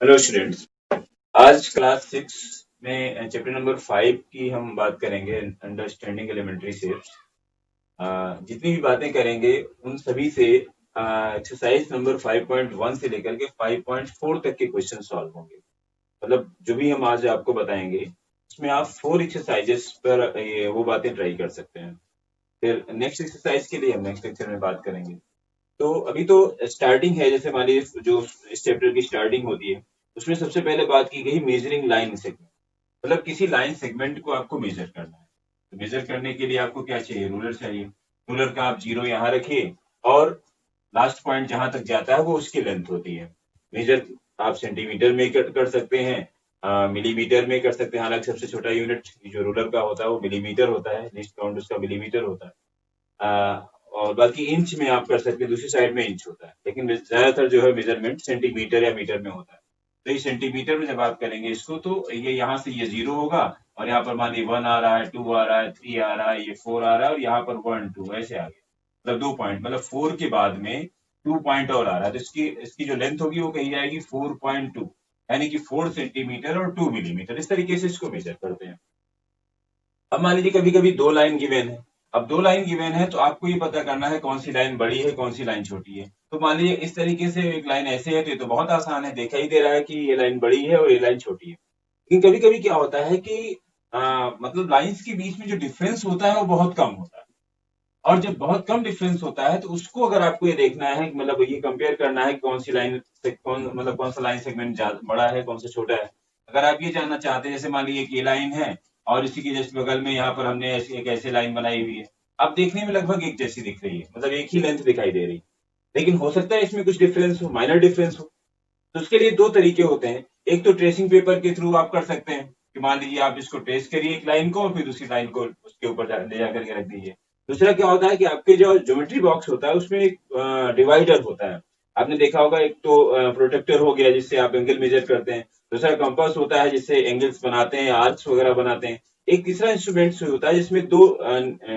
Hello students. आज class 6 में chapter number 5 की हम बात करेंगे, अंडरस्टैंडिंग एलिमेंट्री शेप्स। जितनी भी बातें करेंगे उन सभी से एक्सरसाइज नंबर 5.1 से लेकर के 5.4 तक के क्वेश्चन सॉल्व होंगे। मतलब जो भी हम आज आपको बताएंगे उसमें आप 4 एक्सरसाइजेस पर वो बातें ट्राई कर सकते हैं। फिर नेक्स्ट एक्सरसाइज के लिए हम नेक्स्ट लेक्चर में बात करेंगे। तो अभी तो स्टार्टिंग है, जैसे मान लीजिए जो इस चैप्टर की स्टार्टिंग होती है उसमें सबसे पहले बात की गई मेजरिंग लाइन सेगमेंट। मतलब किसी लाइन सेगमेंट को आपको मेजर करना है। तो मेजर करने के लिए आपको क्या चाहिए? रूलर चाहिए। रूलर का आप जीरो यहाँ रखिए और लास्ट पॉइंट जहां तक जाता है वो उसकी लेंथ होती है। मेजर आप सेंटीमीटर में कर सकते हैं, मिलीमीटर में कर सकते हैं। हालांकि सबसे छोटा यूनिट जो रूलर का होता है वो मिलीमीटर होता है, लीस्ट काउंट उसका मिलीमीटर होता है। और बाकी इंच में आप कर सकते हैं, दूसरी साइड में इंच होता है, लेकिन ज्यादातर जो है मेजरमेंट सेंटीमीटर या मीटर में होता है। तो ये सेंटीमीटर में जब आप करेंगे इसको तो ये यहाँ से ये जीरो होगा और यहाँ पर मान लीजिए 1 आ रहा है, 2 आ रहा है, 3 आ रहा है, ये 4 आ रहा है और यहाँ पर 1 2 ऐसे आ गया। मतलब 2 पॉइंट, मतलब 4 के बाद में 2 पॉइंट और आ रहा है, तो इसकी इसकी जो लेंथ होगी वो कही जाएगी 4.2, यानी कि 4 सेंटीमीटर और 2 मिलीमीटर। इस तरीके से इसको मेजर करते हैं। अब मान लीजिए कभी कभी दो लाइन गिवन है। अब दो लाइन गिवन है तो आपको ये पता करना है कौन सी लाइन बड़ी है कौन सी लाइन छोटी है। तो मान लीजिए इस तरीके से एक लाइन ऐसे है तो ये तो बहुत आसान है, देखा ही दे रहा है कि ये लाइन बड़ी है और ये लाइन छोटी है। लेकिन कभी कभी क्या होता है कि मतलब लाइंस के बीच में जो डिफरेंस होता है वो बहुत कम होता है। और जब बहुत कम डिफरेंस होता है तो उसको अगर आपको ये देखना है, मतलब ये कंपेयर करना है कि कौन सी लाइन से कौन, मतलब कौन सा लाइन सेगमेंट बड़ा है कौन सा छोटा है। अगर आप ये जानना चाहते हैं, जैसे मान लीजिए कि ये लाइन है और इसी के जस्ट बगल में यहाँ पर हमने एक ऐसे लाइन बनाई हुई है। अब देखने में लगभग एक जैसी दिख रही है, मतलब एक ही लेंथ दिखाई दे रही है, लेकिन हो सकता है इसमें कुछ डिफरेंस हो, माइनर डिफरेंस हो। तो उसके लिए दो तरीके होते हैं। एक तो ट्रेसिंग पेपर के थ्रू आप कर सकते हैं कि मान लीजिए आप इसको ट्रेस करिए एक लाइन को और फिर दूसरी लाइन को उसके ऊपर ले जाकर के रख दीजिए। दूसरा क्या होता है कि आपके जो ज्योमेट्री बॉक्स होता है उसमें एक डिवाइडर होता है। आपने देखा होगा, एक तो प्रोटेक्टर हो गया जिससे आप एंगल मेजर करते हैं। दूसरा कंपास होता है जिससे एंगल्स बनाते हैं, आर्क्स वगैरह बनाते हैं। एक तीसरा इंस्ट्रूमेंट होता है जिसमें दो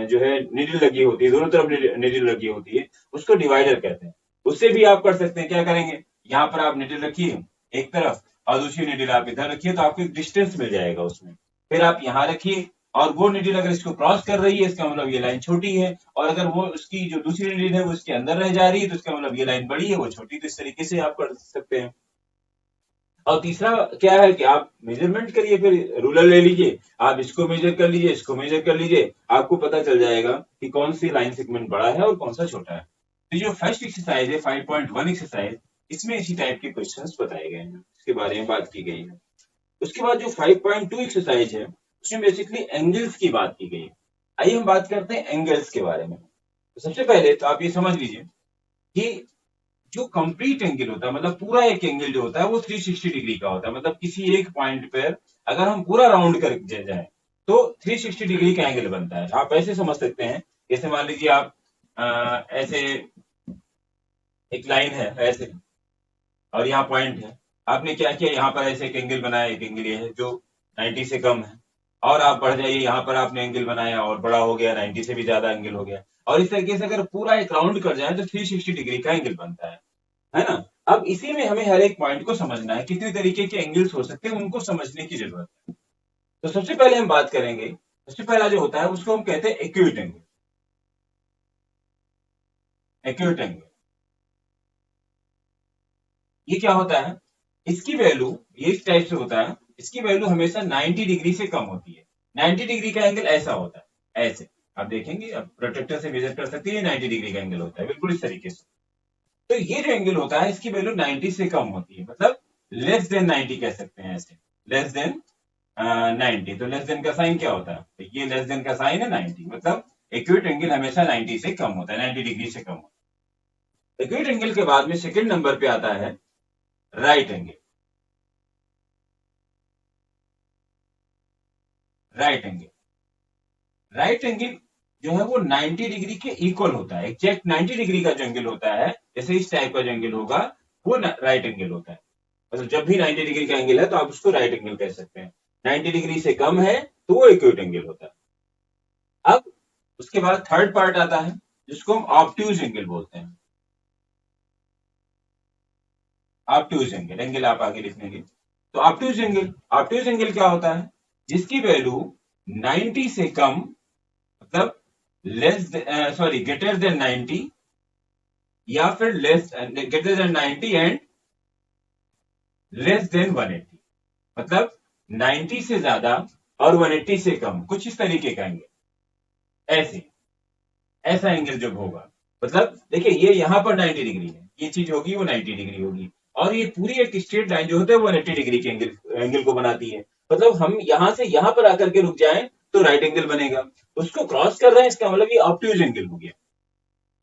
जो है नीडल लगी होती है, दोनों तरफ नीडल लगी होती है, उसको डिवाइडर कहते हैं। उससे भी आप कर सकते हैं। क्या करेंगे, यहाँ पर आप निडल रखिए एक तरफ और दूसरी निडल आप इधर रखिए तो आपको एक डिस्टेंस मिल जाएगा उसमें। फिर आप यहाँ रखिए और वो निडल अगर इसको क्रॉस कर रही है इसका मतलब ये लाइन छोटी है, और अगर वो उसकी जो दूसरी निडल है वो इसके अंदर रह जा रही है तो इसका मतलब ये लाइन बड़ी है वो छोटी। तो इस तरीके से आप कर सकते हैं। और तीसरा क्या है कि आप मेजरमेंट करिए, फिर रूलर ले लीजिए, आप इसको मेजर कर लीजिए, इसको मेजर कर लीजिए, आपको पता चल जाएगा कि कौन सी लाइन सेगमेंट बड़ा है और कौन सा छोटा है। तो जो फर्स्ट एक्सरसाइज है 5.1 एक्सरसाइज, इसमें इसी टाइप के क्वेश्चंस बताए गए हैं, इसके बारे में बात की गई है। उसके बाद जो 5.2 एक्सरसाइज है उसमें बेसिकली एंगल्स की बात की गई है। आइए हम बात करते हैं एंगल्स के बारे में। तो सबसे पहले तो आप ये समझ लीजिए कि जो कंप्लीट एंगल होता है, मतलब पूरा एक एंगल जो होता है वो 360 डिग्री का होता है। मतलब किसी एक पॉइंट पर अगर हम पूरा राउंड कर जाए तो 360 डिग्री का एंगल बनता है। आप ऐसे समझ सकते हैं, जैसे मान लीजिए आप ऐसे एक लाइन है ऐसे और यहाँ पॉइंट है। आपने क्या किया, यहाँ पर ऐसे एक एंगल बनाया, एक एंगल ये है जो 90 से कम है, और आप बढ़ जाइए यहाँ पर आपने एंगल बनाया और बड़ा हो गया, 90 से भी ज्यादा एंगल हो गया। और इस तरीके से अगर पूरा एक राउंड कर जाए तो 360 डिग्री का एंगल बनता है ना। अब इसी में हमें हर एक पॉइंट को समझना है, कितने तरीके के एंगल्स हो सकते हैं उनको समझने की जरूरत है। तो सबसे पहले हम बात करेंगे, सबसे पहला जो होता है उसको हम कहते हैं एक्यूट एंगल। एक्यूट एंगल ये क्या होता है, इसकी वैल्यू ये इस टाइप से होता है, इसकी वैल्यू हमेशा 90 डिग्री से कम होती है। 90 डिग्री का एंगल ऐसा होता है, ऐसे आप देखेंगे, अब प्रोटेक्टर से मेजर कर सकते हैं, 90 डिग्री का एंगल होता है बिल्कुल इस तरीके से। तो ये जो एंगल होता है इसकी वैल्यू 90 से कम होती है, मतलब लेस देन 90 कह सकते हैं ऐसे, लेस देन 90। तो लेस देन का साइन क्या होता है, तो ये लेस देन का साइन है 90, मतलब एक्यूट एंगल हमेशा 90 से कम होता है, 90 डिग्री से कम होता है। एक्यूट एंगल के बाद में सेकंड नंबर पे आता है right angle. Right angle, right angle जो है वो 90 डिग्री के इक्वल होता है, एग्जैक्ट 90 डिग्री का जो एंगल होता है, जैसे इस टाइप का जो एंगल होगा वो राइट एंगल होता है। मतलब जब भी 90 डिग्री का एंगल है तो आप उसको राइट एंगल कह सकते हैं। 90 डिग्री से कम है तो वो एक्यूट एंगल होता है। अब उसके बाद थर्ड पार्ट आता है जिसको हम ऑब्ट्यूज एंगल बोलते हैं। ऑब्ट्यूज एंगल, एंगल आप आगे लिख लेंगे। तो ऑब्ट्यूज एंगल क्या होता है? जिसकी वैल्यू 90 से कम, मतलब ग्रेटर देन 90, या फिर greater than 90 and less than 180, मतलब 90 से ज्यादा और 180 से कम, कुछ इस तरीके का एंगल। ऐसा एंगल जब होगा, मतलब देखिए ये यहां पर 90 डिग्री है, ये चीज होगी वो 90 डिग्री होगी, और ये पूरी एक स्ट्रेट लाइन जो होता है वो 180 डिग्री के एंगल को बनाती है। मतलब हम यहां से यहां पर आकर के रुक जाएं तो राइट एंगल बनेगा, उसको क्रॉस कर रहे हैं, इसका मतलब ये ऑब्ट्यूज एंगल हो गया।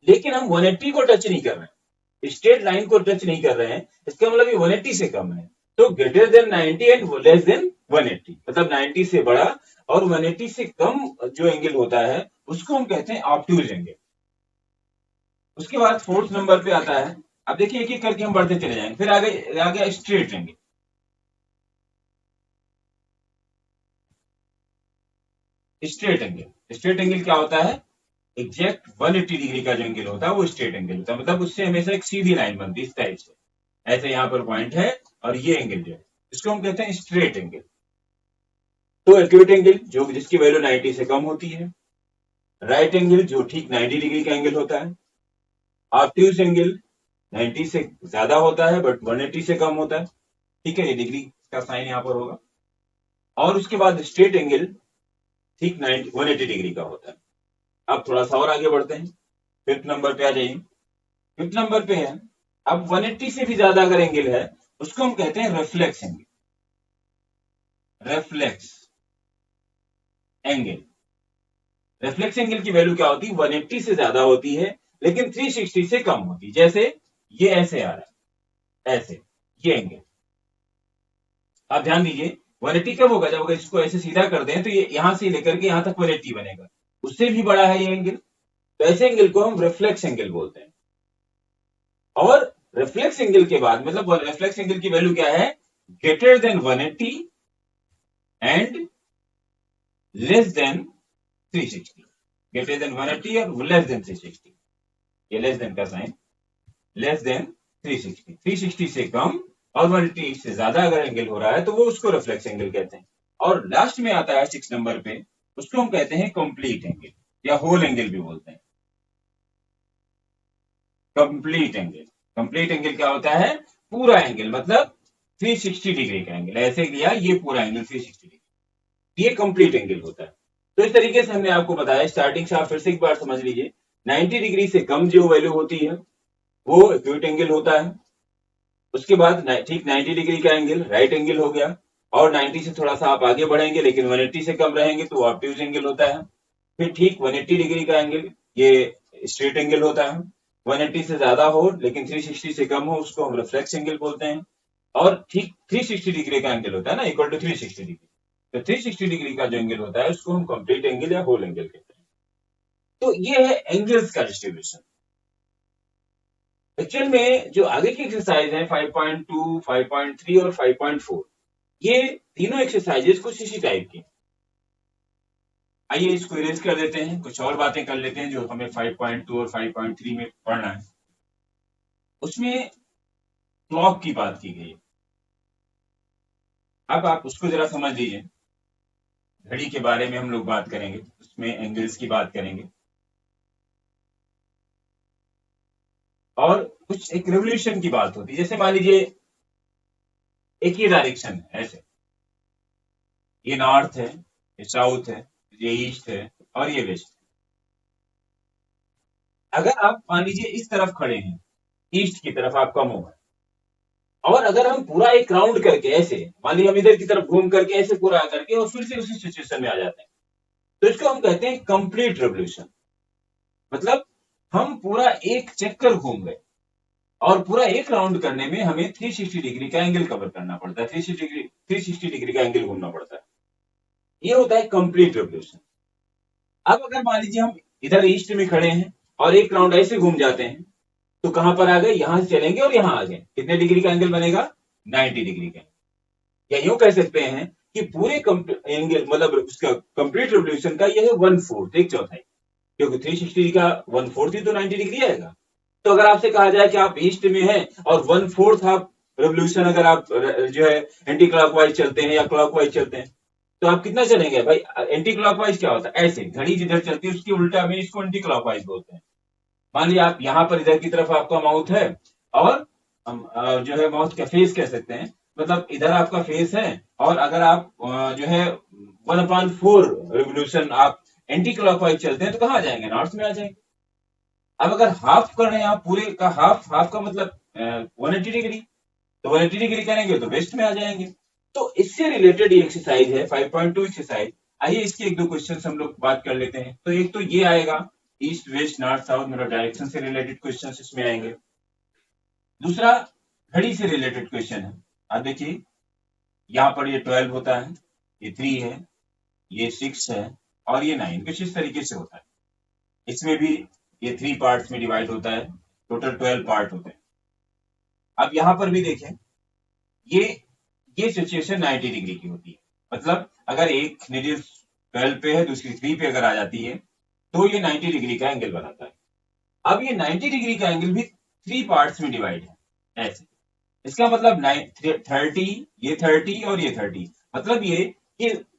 लेकिन हम 180 को टच नहीं कर रहे हैं, स्ट्रेट लाइन को टच नहीं कर रहे हैं, इसका मतलब ये 180 से कम है। तो greater than 90 and less than 180, मतलब 90 से बड़ा और 180 से कम जो एंगल होता है उसको हम कहते हैं ऑब्ट्यूज एंगल। उसके बाद 4th नंबर पे आता है, अब देखिए एक एक करके हम बढ़ते चले जाएंगे। फिर आगे आ गया स्ट्रेट एंगल। स्ट्रेट एंगल क्या होता है? एग्जैक्ट 180 डिग्री का जो एंगल होता है वो स्ट्रेट एंगल होता है, मतलब उससे हमेशा एक सीधी लाइन बनती है इस टाइप से, ऐसे यहाँ पर पॉइंट है और ये एंगल जो है इसको हम कहते हैं स्ट्रेट एंगल। तो एक्यूट एंगल जो जिसकी वैल्यू 90 से कम होती है, राइट एंगल जो ठीक 90 डिग्री का एंगल होता है, ऑब्ट्यूज एंगल 90 से ज्यादा होता है बट 180 से कम होता है, ठीक है, ये डिग्री का साइन यहाँ पर होगा। और उसके बाद स्ट्रेट एंगल ठीक 180 डिग्री का होता है। अब थोड़ा सा और आगे बढ़ते हैं, 5th नंबर पे आ जाइए। 5th नंबर पे है, अब 180 से भी ज्यादा अगर एंगल है उसको हम कहते हैं रिफ्लेक्स एंगल। रिफ्लेक्स एंगल की वैल्यू क्या होती है? 180 से ज्यादा होती है लेकिन 360 से कम होती है। जैसे ये ऐसे आ रहा है, ऐसे ये एंगल, आप ध्यान दीजिए 180 कब होगा? जब अगर इसको ऐसे सीधा कर दें तो ये यहां से लेकर के यहां तक 180 बनेगा, उससे भी बड़ा है ये एंगल, तो ऐसे एंगल को हम रिफ्लेक्स एंगल बोलते हैं। और रिफ्लेक्स एंगल के बाद मतलब रिफ्लेक्स एंगल की वैल्यू क्या है? Greater than 180 and less than 360। Greater than 180 और लेस देन 360, ये लेस देन का साइन, लेस देन 360, 360 से कम और 180 से ज्यादा अगर एंगल हो रहा है तो वो उसको रिफ्लेक्स एंगल कहते हैं। और लास्ट में आता है 6 नंबर पे, उसको हम कहते हैं कंप्लीट एंगल या होल एंगल भी बोलते हैं। कंप्लीट एंगल क्या होता है? पूरा एंगल, मतलब 360 डिग्री का एंगल, ऐसे लिया ये पूरा एंगल 360 डिग्री, ये कंप्लीट एंगल होता है। तो इस तरीके से हमने आपको बताया, स्टार्टिंग से आप फिर से एक बार समझ लीजिए, 90 डिग्री से कम जो वैल्यू होती है वो एक्यूट एंगल होता है। उसके बाद ठीक 90 डिग्री का एंगल राइट एंगल हो गया, और 90 से थोड़ा सा आप आगे बढ़ेंगे लेकिन 180 से कम रहेंगे तो ऑब्ट्यूज एंगल होता है। फिर ठीक 180 डिग्री का एंगल ये स्ट्रेट एंगल होता है। 180 से ज्यादा हो लेकिन 360 से कम हो उसको हम रिफ्लेक्स एंगल बोलते हैं। और ठीक 360 डिग्री का एंगल होता है ना, इक्वल टू 360 डिग्री, तो 360 डिग्री का जो एंगल होता है उसको हम कंप्लीट एंगल या होल एंगल कहते हैं। तो ये है एंगल्स का डिस्ट्रीब्यूशन। एक्चुअल में जो आगे की एक्सरसाइज है 5.2, 5.3 और 5.4, ये तीनों एक्सरसाइजेस कुछ इसी टाइप की। आइए इसको इरेज कर देते हैं, कुछ और बातें कर लेते हैं जो हमें 5.2 और 5.3 में पढ़ना है। उसमें क्लॉक की बात की गई, अब आप उसको जरा समझ लीजिए। घड़ी के बारे में हम लोग बात करेंगे, उसमें एंगल्स की बात करेंगे, और कुछ एक रेवोल्यूशन की बात होती है। जैसे मान लीजिए एक ही डायरेक्शन है, ऐसे ये नॉर्थ है, ये साउथ है, ये ईस्ट है और ये वेस्ट। अगर आप मान लीजिए इस तरफ खड़े हैं, ईस्ट की तरफ आपका मुंह है, और अगर हम पूरा एक राउंड करके ऐसे मान लीजिए हम इधर की तरफ घूम करके ऐसे पूरा करके और फिर से उसी सिचुएशन में आ जाते हैं, तो इसको हम कहते हैं कंप्लीट रेवोल्यूशन। मतलब हम पूरा एक चक्कर घूम गए और पूरा एक राउंड करने में हमें 360 डिग्री का एंगल कवर करना पड़ता है, 360 डिग्री का एंगल घूमना पड़ता है, ये होता है कंप्लीट रेवोल्यूशन। अब अगर मान लीजिए हम इधर ईस्ट में खड़े हैं और एक राउंड ऐसे घूम जाते हैं, तो कहां पर आ गए? यहां से चलेंगे और यहां आ गए, कितने डिग्री का एंगल बनेगा? 90 डिग्री का। या यूं कह सकते हैं कि पूरे एंगल मतलब उसका कंप्लीट रेवोल्यूशन का यह है 1/4, एक चौथाई, क्योंकि 360 का 1/4 ही तो 90 डिग्री आएगा। तो अगर आपसे कहा जाए कि आप ईस्ट में हैं और 1/4 आप रेवोल्यूशन अगर आप जो है एंटी क्लॉकवाइज चलते हैं या क्लॉकवाइज चलते हैं तो आप कितना चलेंगे भाई। एंटी क्लॉकवाइज क्या होता है, ऐसे घड़ी जिधर चलती है उसकी उल्टा में इसको एंटी क्लॉकवाइज बोलते हैं। मान लिया आप यहाँ पर इधर की तरफ आपका माउथ है और हम जो है माउथ का फेस कह सकते हैं, मतलब इधर आपका फेस है और अगर आप जो है 1/4 रेवोल्यूशन आप एंटी क्लॉकवाइज चलते हैं तो कहाँ जाएंगे, नॉर्थ में आ जाएंगे। अब अगर हाफ कर रहे हैं आप पूरे का हाफ, हाफ का मतलब 180 डिग्री, तो 180 डिग्री करेंगे तो वेस्ट में आ जाएंगे। तो इससे रिलेटेड ये एक्सरसाइज है 5.2 एक्सरसाइज। आइए इसके एक दो क्वेश्चन हम लोग बात कर लेते हैं। तो एक तो ये आएगा ईस्ट वेस्ट नॉर्थ साउथ मतलब डायरेक्शन से रिलेटेड क्वेश्चन इसमें आएंगे। दूसरा घड़ी से रिलेटेड क्वेश्चन है। अब देखिए यहाँ पर ये 12 होता है, ये 3 है, ये 6 है और ये 9, कुछ इस तरीके से होता है। इसमें भी ये 3 पार्ट्स में डिवाइड होता है, टोटल 12 पार्ट होते हैं। अब यहाँ पर भी देखें ये सिचुएशन 90 डिग्री की होती है, मतलब अगर एक निडिल 12 पे है दूसरी 3 पे अगर आ जाती है तो ये 90 डिग्री का एंगल बनाता है। अब ये 90 डिग्री का एंगल भी 3 पार्ट्स में डिवाइड है ऐसे। इसका मतलब 30, ये 30 और ये 30, मतलब ये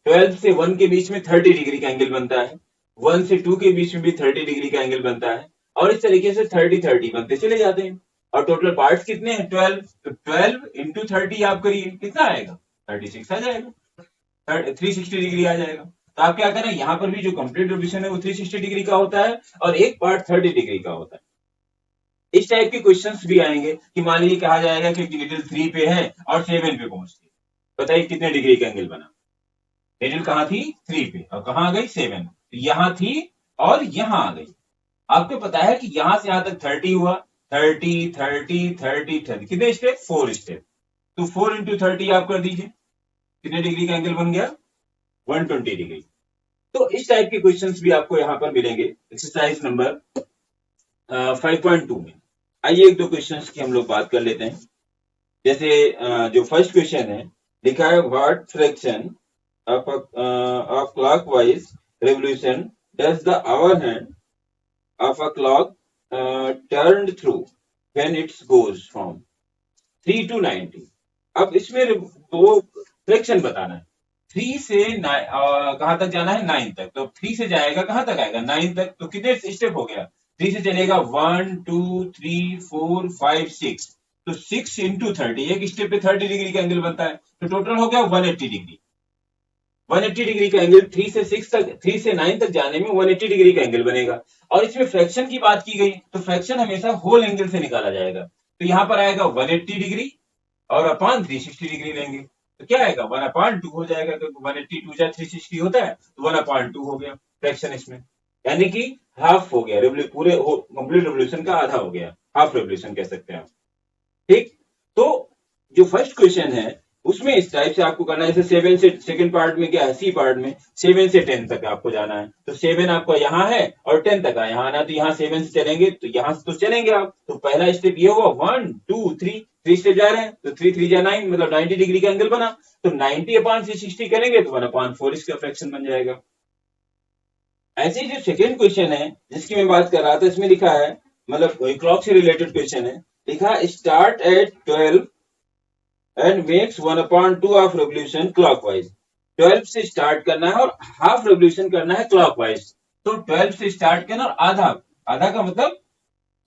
12 से 1 के बीच में 30 डिग्री का एंगल बनता है, 1 से 2 के बीच में भी 30 डिग्री का एंगल बनता है और इस तरीके से 30-30 बनते चले जाते हैं। और टोटल पार्ट्स कितने हैं 12, तो 12 इंटू 30 आप करिए कितना आएगा, 36 आ जाएगा, 360 डिग्री आ जाएगा। तो आप क्या करें, यहाँ पर भी जो कंप्लीट रेवोल्यूशन है वो 360 डिग्री का होता है और एक पार्ट 30 डिग्री का होता है। इस टाइप के क्वेश्चंस भी आएंगे कि मान लीजिए कहा जाएगा कि निडल 3 पे है और 7 पे पहुंचती है, बताइए कितने डिग्री का एंगल बना। निडल कहाँ थी 3 पे और कहाँ आ गई 7, तो यहाँ थी और यहाँ आ गई। आपको पता है कि यहां से यहां तक 30 हुआ, 30 30 30 30 कितने स्टेप, 4 स्टेप। तो 4 इंटू 30 आप कर दीजिए, कितने डिग्री का एंगल बन गया, 120 डिग्री। तो इस टाइप के क्वेश्चंस भी आपको यहाँ पर मिलेंगे एक्सरसाइज नंबर 5.2 में। आइए एक दो क्वेश्चंस की हम लोग बात कर लेते हैं। जैसे जो फर्स्ट क्वेश्चन है लिखा है what fraction of clockwise revolution does the hour hand of a clock turned through when it goes from 3 to 90। अब इसमें वो फ्रैक्शन बताना है, 3 से कहां तक जाना है 9 तक, तो 3 से जाएगा कहां तक आएगा 9 तक, तो कितने स्टेप हो गया, 3 से चलेगा 1 2 3 4 5 6, तो 6 इंटू 30, एक स्टेप पे 30 डिग्री का एंगल बनता है, तो टोटल हो गया 180 डिग्री। 180 डिग्री का एंगल 3 से 6 तक, 3 से 9 तक जाने में 180 डिग्री का एंगल बनेगा। और इसमें फ्रैक्शन की बात की गई तो फ्रैक्शन हमेशा होल एंगल से निकाला जाएगा, तो यहां पर आएगा 180 डिग्री और अपान 360 डिग्री लेंगे तो क्या आएगा 1/2 हो जाएगा, क्योंकि 180 2 जा 360 होता है तो 1/2 हो गया फ्रैक्शन इसमें, यानी कि हाफ हो गया, पूरे कंप्लीट रेवोल्यूशन का आधा हो गया, हाफ रेवोल्यूशन कह सकते हैं आप। ठीक, तो जो फर्स्ट क्वेश्चन है उसमें इस टाइप से आपको करना है, जैसे 7 से सेकंड पार्ट में क्या है, सी पार्ट में 7 से 10 तक आपको जाना है, तो 7 आपका यहाँ है और 10 तक यहाँ आना, तो यहाँ 7 से चलेंगे तो यहाँ से तो चलेंगे आप, तो पहला स्टेप ये हुआ 1 2 3 स्टेप जा रहे हैं, तो 3 3 जा 9 मतलब 90 डिग्री का एंगल बना, तो 90/360 करेंगे तो 1/4 इसका फ्रैक्शन बन जाएगा। ऐसे ही जो सेकेंड क्वेश्चन है जिसकी मैं बात कर रहा था, इसमें लिखा है, मतलब क्लॉक से रिलेटेड क्वेश्चन है, लिखा start at 12 and makes 1/2 of revolution clockwise. 12 से स्टार्ट करना है और हाफ रेवोल्यूशन करना है क्लॉकवाइज, तो 12 से स्टार्ट करना और आधा, आधा का मतलब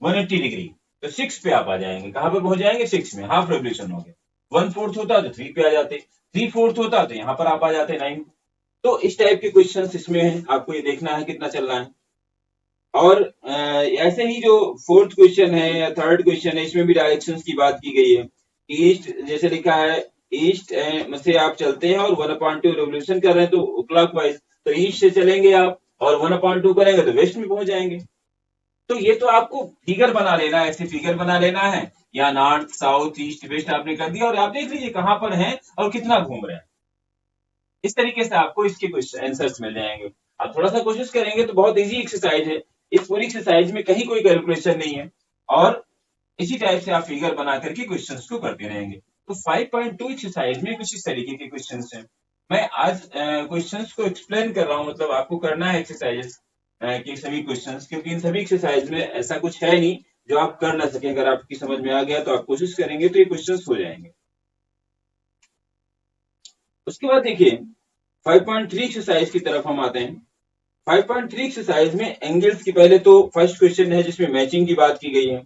180 डिग्री, तो 6 पे आप आ जाएंगे, कहां पे पहुंच जाएंगे 6 में, हाफ रेवोल्यूशन हो गया। 1/4 होता तो 3 पे आ जाते, 3/4 होता तो यहाँ पर आप आ जाते 9। तो इस टाइप के क्वेश्चन इसमें है, आपको ये देखना है कितना चल रहा है। और ऐसे ही जो फोर्थ क्वेश्चन है या थर्ड क्वेश्चन है इसमें भी डायरेक्शंस की बात की गई है। ईस्ट जैसे लिखा है, ईस्ट से आप चलते हैं और 1/2 रेवोल्यूशन कर रहे हैं तो क्लॉकवाइज, तो ईस्ट से चलेंगे आप और 1/2 करेंगे तो वेस्ट में पहुंच जाएंगे। तो ये तो आपको फिगर बना लेना है, ऐसे फिगर बना लेना है, या नॉर्थ साउथ ईस्ट वेस्ट आपने कर दिया और आप देख लीजिए कहां पर है और कितना घूम रहे हैं। इस तरीके से आपको इसके क्वेश्चन आंसर्स मिल जाएंगे। आप थोड़ा सा कोशिश करेंगे तो बहुत इजी एक्सरसाइज है, इस पूरी एक्सरसाइज में कहीं कोई कैलकुलेशन नहीं है और इसी टाइप से आप फिगर बना करके क्वेश्चंस को करते रहेंगे। तो 5.2 एक्सरसाइज में कुछ इस तरीके के क्वेश्चंस हैं। मैं आज क्वेश्चंस को एक्सप्लेन कर रहा हूं, मतलब आपको करना है एक्सरसाइजेस के सभी क्वेश्चंस, क्योंकि इन सभी एक्सरसाइज में ऐसा कुछ है नहीं जो आप कर ना सके। अगर आपकी समझ में आ गया तो आप कोशिश करेंगे तो ये क्वेश्चंस हो जाएंगे। उसके बाद देखिए 5.3 एक्सरसाइज की तरफ हम आते हैं। 5.3 एक्सरसाइज में एंगल्स की पहले तो फर्स्ट क्वेश्चन है जिसमें मैचिंग की बात की गई है।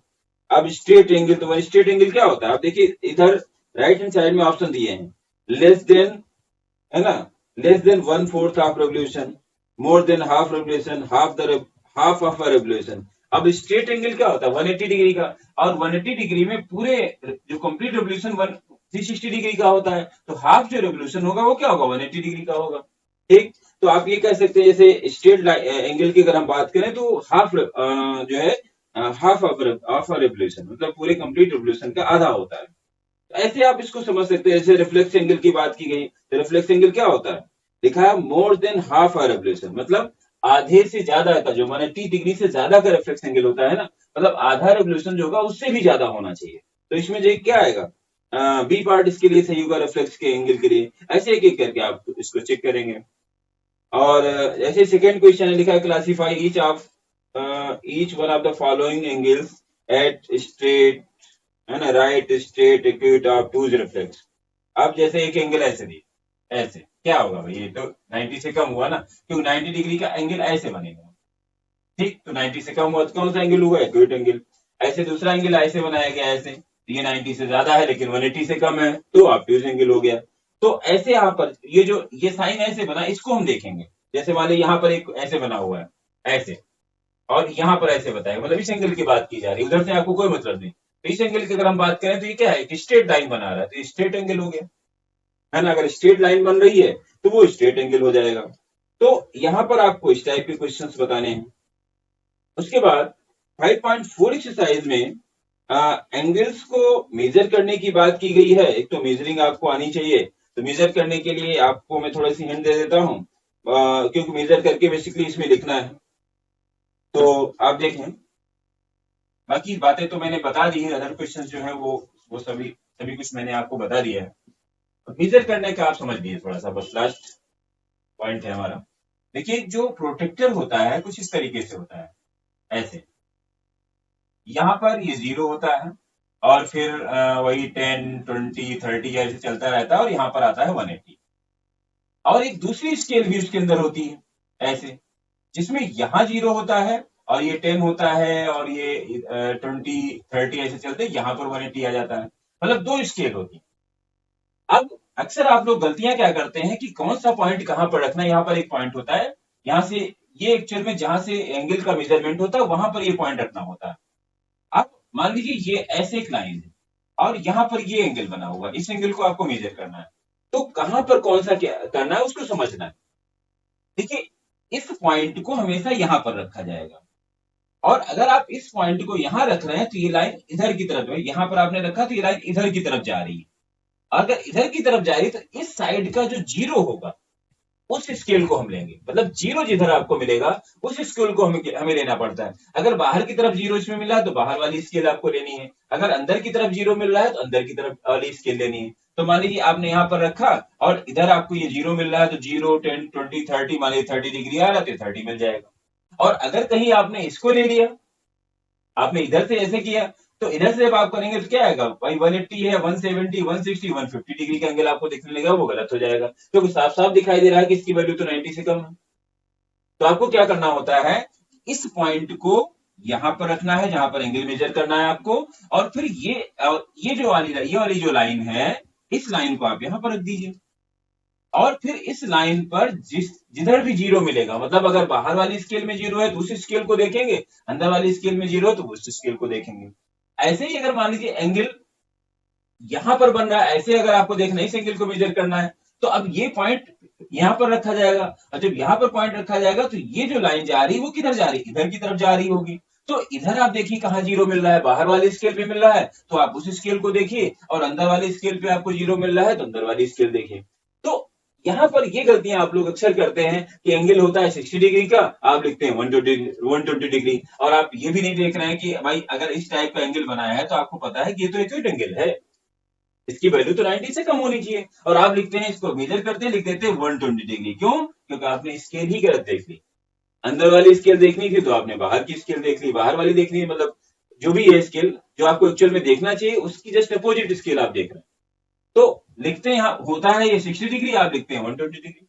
अब स्ट्रेट एंगल, तो स्ट्रेट एंगल क्या होता है? आप देखिए इधर राइट हैंड साइड में ऑप्शन दिए हैं, लेस देन, है ना, less than 1/4 half revolution, more than half revolution, half of a revolution. अब स्ट्रेट एंगल क्या होता है? 180 डिग्री का, और 180 डिग्री में पूरे जो कंप्लीट रेवोल्यूशन 360 डिग्री का होता है, तो हाफ जो रेवोल्यूशन होगा वो क्या होगा? 180 डिग्री का होगा। ठीक, तो आप ये कह सकते हैं जैसे स्ट्रेट एंगल की अगर हम बात करें तो हाफ जो है हाफ ऑफ रेवोल्यूशन, मतलब पूरे कंप्लीट रेवोल्यूशन का आधा होता है। ऐसे आप इसको समझ सकते हैं। जैसे रिफ्लेक्स एंगल की बात की गई, तो रिफ्लेक्स एंगल क्या होता है? लिखा है more than half a revolution, मतलब आधे से ज्यादा का, जो 180 डिग्री से ज्यादा का रिफ्लेक्स एंगल होता है ना, मतलब आधा रेवोल्यूशन जो होगा उससे भी ज्यादा होना चाहिए। तो इसमें जो क्या आएगा? बी पार्ट इसके लिए सही होगा, रिफ्लेक्स के एंगल के लिए। ऐसे एक एक करके आप इसको चेक करेंगे। और जैसे सेकेंड क्वेश्चन लिखा है, classify each one of the following angles eight straight, है ना, राइट, स्ट्रेट, एक्यूट, ऑब्टूज, रिफ्लेक्स। अब जैसे एक एंगल ऐसे दी, ऐसे क्या होगा भाई? ये तो 90 से कम हुआ ना, क्योंकि 90 डिग्री का एंगल ऐसे बनेगा। ठीक, तो 90 से कम हुआ तो कौन सा एंगल हुआ? Acute angle. ऐसे दूसरा एंगल ऐसे बनाया गया, ऐसे, तो ये 90 से ज्यादा है लेकिन 180 से कम है, तो ऑब्टूज एंगल हो गया। तो ऐसे यहाँ पर ये जो ये साइन ऐसे बना, इसको हम देखेंगे। जैसे मान लीजिए यहाँ पर एक ऐसे बना हुआ है, ऐसे, और यहाँ पर ऐसे बताया, मतलब इस एंगल की बात की जा रही है, उधर से आपको कोई मतलब नहीं। तो इस एंगल की अगर हम बात करें तो ये क्या है? कि स्ट्रेट लाइन बना रहा है, तो स्ट्रेट एंगल हो गया, है ना। अगर स्ट्रेट लाइन बन रही है तो वो स्ट्रेट एंगल हो जाएगा। तो यहां पर आपको इस टाइप के क्वेश्चंस बताने हैं। उसके बाद 5.4 एक्सरसाइज में एंगल्स को मेजर करने की बात की गई है। एक तो मेजरिंग आपको आनी चाहिए, तो मेजर करने के लिए आपको मैं थोड़ी सी हिंट दे देता हूं, क्योंकि मेजर करके बेसिकली इसमें लिखना है। तो आप देखें, बाकी बातें तो मैंने बता दी है, अदर क्वेश्चंस जो है वो सभी सभी कुछ मैंने आपको बता दिया है। मेजर करने का आप समझ लीजिए थोड़ा सा, बस लास्ट पॉइंट है हमारा। देखिए जो प्रोटेक्टर होता है कुछ इस तरीके से होता है, ऐसे, यहाँ पर ये 0 होता है, और फिर वही 10, 20, 30 ऐसे चलता रहता है, और यहाँ पर आता है 180। और एक दूसरी स्केल भी उसके अंदर होती है, ऐसे, जिसमें यहाँ 0 होता है, और ये 10 होता है, और ये 20, 30 ऐसे चलते, यहाँ पर 180 आ जाता है। मतलब दो स्केल होती है। अब अक्सर आप लोग गलतियां क्या करते हैं कि कौन सा पॉइंट कहां पर रखना है। यहाँ पर एक पॉइंट होता है, यहां से ये एक्चुअल में जहां से एंगल का मेजरमेंट होता है वहां पर ये पॉइंट रखना होता है। अब मान लीजिए ये ऐसे एक लाइन है, और यहाँ पर ये एंगल बना हुआ है, इस एंगल को आपको मेजर करना है। तो कहां पर कौन सा क्या करना है उसको समझना है। देखिए इस पॉइंट को हमेशा यहां पर रखा जाएगा, और अगर आप इस पॉइंट को यहां रख रहे हैं तो ये लाइन इधर की तरफ है, यहां पर आपने रखा तो ये लाइन इधर की तरफ जा रही है। अगर इधर की तरफ जा रही है तो इस साइड का जो 0 होगा उस स्केल को हम लेंगे, मतलब 0 जिधर आपको मिलेगा उस स्केल को हमें लेना पड़ता है। अगर बाहर की तरफ 0 इसमें मिला है तो बाहर वाली स्केल आपको लेनी है, अगर अंदर की तरफ 0 मिल रहा है तो अंदर की तरफ वाली स्केल लेनी है। तो मान लीजिए आपने यहाँ पर रखा और इधर आपको ये 0 मिल रहा है, तो 0, 10, 20, 30, मान लीजिए 30 डिग्री आ रहा है तो 30 मिल जाएगा। और अगर कहीं आपने इसको ले लिया, आपने इधर से ऐसे किया, तो इधर से जब आप करेंगे तो क्या आएगा भाई? 180 है, 170, 160, 150 डिग्री का एंगल आपको दिखने लगा, वो गलत हो जाएगा, क्योंकि साफ साफ दिखाई दे रहा है कि इसकी वैल्यू तो 90 से कम है। तो आपको क्या करना होता है, इस पॉइंट को यहां पर रखना है जहां पर एंगल मेजर करना है आपको, और फिर ये ये वाली जो लाइन है, इस लाइन को आप यहां पर रख दीजिए। और फिर इस लाइन पर जिधर भी 0 मिलेगा, मतलब अगर बाहर वाली स्केल में 0 है तो उस स्केल को देखेंगे, अंदर वाली स्केल में 0 है तो उस स्केल को देखेंगे। ऐसे ही अगर मान लीजिए एंगल यहां पर बन रहा है, ऐसे अगर आपको देखना है, इस एंगल को मेजर करना है, तो अब ये पॉइंट यहां पर रखा जाएगा, और जब यहां पर पॉइंट रखा जाएगा तो ये जो लाइन जा रही है वो किधर जा रही है? इधर की तरफ जा रही होगी। तो इधर आप देखिए कहाँ 0 मिल रहा है, बाहर वाली स्केल पे मिल रहा है, तो आप उस स्केल को देखिए, और अंदर वाली स्केल पे आपको 0 मिल रहा है तो अंदर वाली स्केल देखिए। तो यहाँ पर ये गलतियां आप लोग अक्सर करते हैं कि एंगल होता है 60 डिग्री का, आप लिखते हैं 120 डिग्री, और आप ये भी नहीं देख रहे हैं कि भाई अगर इस टाइप का एंगल बनाया है तो आपको पता है कि ये तो एक्यूट एंगल है, इसकी वैल्यू तो 90 से कम होनी चाहिए, और आप लिखते हैं, इसको मेजर करते हैं, लिख देते हैं 120 डिग्री। क्यों? क्योंकि आपने स्केल ही गलत देख ली। अंदर वाली स्केल देखनी थी तो आपने बाहर की स्केल देख ली, बाहर वाली देखनी है, मतलब जो भी है स्केल जो आपको एक्चुअल में देखना चाहिए उसकी जस्ट अपोजिट स्केल आप देख रहे हैं। तो लिखते हैं होता है ये 60 डिग्री, आप लिखते हैं 120 डिग्री।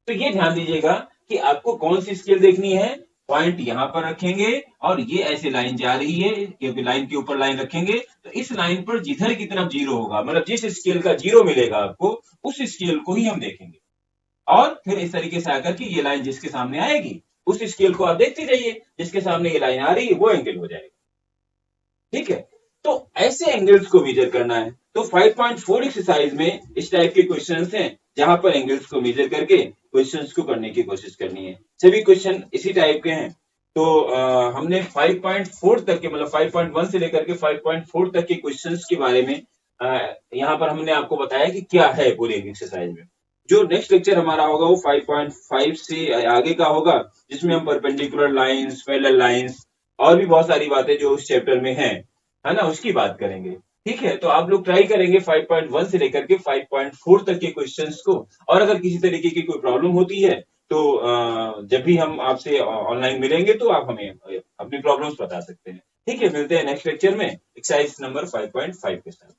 तो ये ध्यान दीजिएगा कि आपको कौन सी स्केल देखनी है। पॉइंट यहां पर रखेंगे और ये ऐसे लाइन जा रही है, ये लाइन के ऊपर लाइन रखेंगे तो इस लाइन पर जिधर की तरफ जीरो होगा, मतलब जिस स्केल का जीरो मिलेगा आपको उस स्केल को ही हम देखेंगे। और फिर इस तरीके से आकर के ये लाइन जिसके सामने आएगी उस स्केल को आप देखते जाइए, जिसके सामने ये लाइन आ रही है वो एंगल हो जाएगा। ठीक है, तो ऐसे एंगल्स को मेजर करना है। तो 5.4 एक्सरसाइज में इस टाइप के क्वेश्चंस हैं जहां पर एंगल्स को मेजर करके क्वेश्चंस को करने की कोशिश करनी है। सभी क्वेश्चन इसी टाइप के हैं। तो हमने 5.4 तक के, मतलब 5.1 से लेकर के 5.4 तक के क्वेश्चंस के बारे में यहाँ पर हमने आपको बताया कि क्या है पूरी एक्सरसाइज में। जो नेक्स्ट लेक्चर हमारा होगा वो 5.5 से आगे का होगा, जिसमें हम परपेंडिकुलर लाइंस, पैरेलल लाइंस और भी बहुत सारी बातें जो उस चैप्टर में है ना, उसकी बात करेंगे। ठीक है, तो आप लोग ट्राई करेंगे 5.1 से लेकर के 5.4 तक के क्वेश्चंस को। और अगर किसी तरीके की कोई प्रॉब्लम होती है तो जब भी हम आपसे ऑनलाइन मिलेंगे तो आप हमें अपनी प्रॉब्लम्स बता सकते हैं। ठीक है, मिलते हैं नेक्स्ट लेक्चर में एक्सरसाइज नंबर 5.5 के साथ।